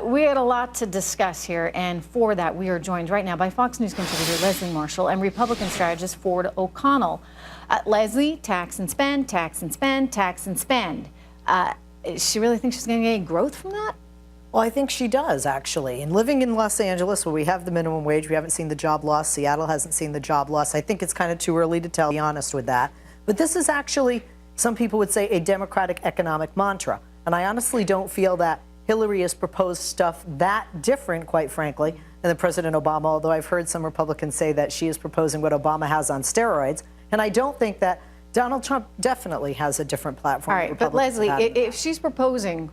We had a lot to discuss here, and for that, we are joined right now by Fox News contributor Leslie Marshall and Republican strategist Ford O'Connell. Leslie, tax and spend, tax and spend, tax and spend. She really thinks she's going to get any growth from that? Well, I think she does, actually. And living in Los Angeles, where we have the minimum wage, we haven't seen the job loss. Seattle hasn't seen the job loss. I think it's kind of too early to tell, to be honest with that. But this is actually, some people would say, a Democratic economic mantra. And I honestly don't feel that Hillary has proposed stuff that different, quite frankly, than President Obama, although I've heard some Republicans say that she is proposing what Obama has on steroids. And I don't think that Donald Trump definitely has a different platform. All right, but Leslie, if she's proposing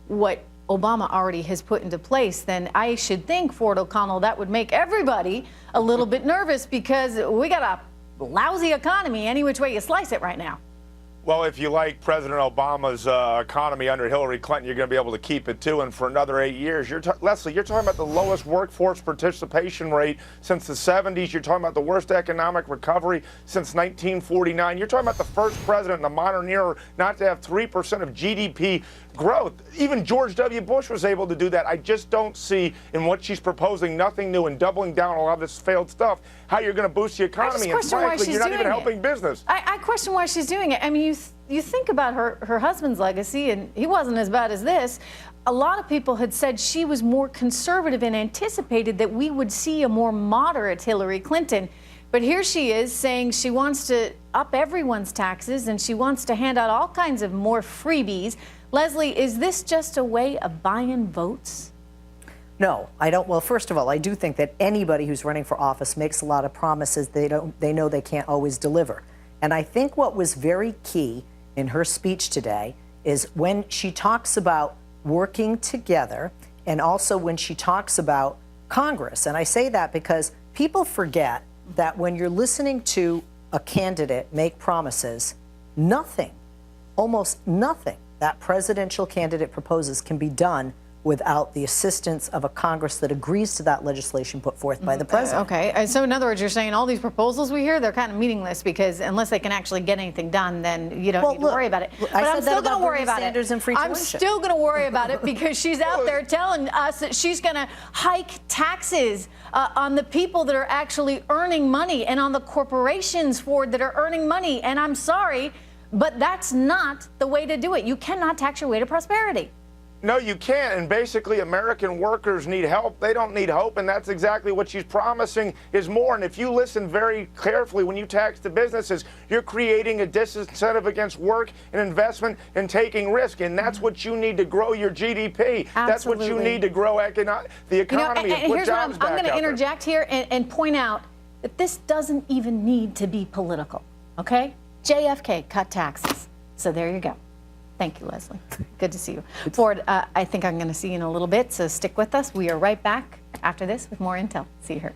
what Obama already has put into place, then I should think, Ford O'Connell, that would make everybody a little bit nervous because we got a lousy economy any which way you slice it right now. Well, if you like President Obama's economy under Hillary Clinton, you're going to be able to keep it too. And for another 8 years, Leslie, you're talking about the lowest workforce participation rate since the 70s. You're talking about the worst economic recovery since 1949. You're talking about the first president in the modern era not to have 3% of GDP growth. Even George W. Bush was able to do that. I just don't see in what she's proposing, nothing new, and doubling down on a lot of this failed stuff, how you're going to boost the economy. And frankly, you're not even helping business. I question why she's doing it. I mean, you think about her husband's legacy, and he wasn't as bad as this. A lot of people had said she was more conservative and anticipated that we would see a more moderate Hillary Clinton. But here she is saying she wants to up everyone's taxes and she wants to hand out all kinds of more freebies. Leslie, is this just a way of buying votes? No, I don't. Well, first of all, I do think that anybody who's running for office makes a lot of promises they know they can't always deliver. And I think what was very key in her speech today is when she talks about working together and also when she talks about Congress. And I say that because people forget that when you're listening to a candidate make promises, nothing, almost nothing that presidential candidate proposes can be done without the assistance of a Congress that agrees to that legislation put forth by the president. Okay, so in other words, you're saying all these proposals we hear, they're kind of meaningless because unless they can actually get anything done, then you don't need to worry about it. But I'm still going to worry about it. I'm still going to worry about it because she's out there telling us that she's going to hike taxes on the people that are actually earning money and on the corporations, Ford, that are earning money. And I'm sorry, but that's not the way to do it. You cannot tax your way to prosperity. No, you can't. And basically, American workers need help. They don't need hope. And that's exactly what she's promising is more. And if you listen very carefully, when you tax the businesses, you're creating a disincentive against work and investment and taking risk. And that's what you need to grow your GDP. Absolutely. That's what you need to grow the economy and put jobs back out there. I'm going to interject here and point out that this doesn't even need to be political. Okay? JFK cut taxes. So there you go. Thank you, Leslie. Good to see you. Ford, I think I'm going to see you in a little bit, so stick with us. We are right back after this with more intel. See you here.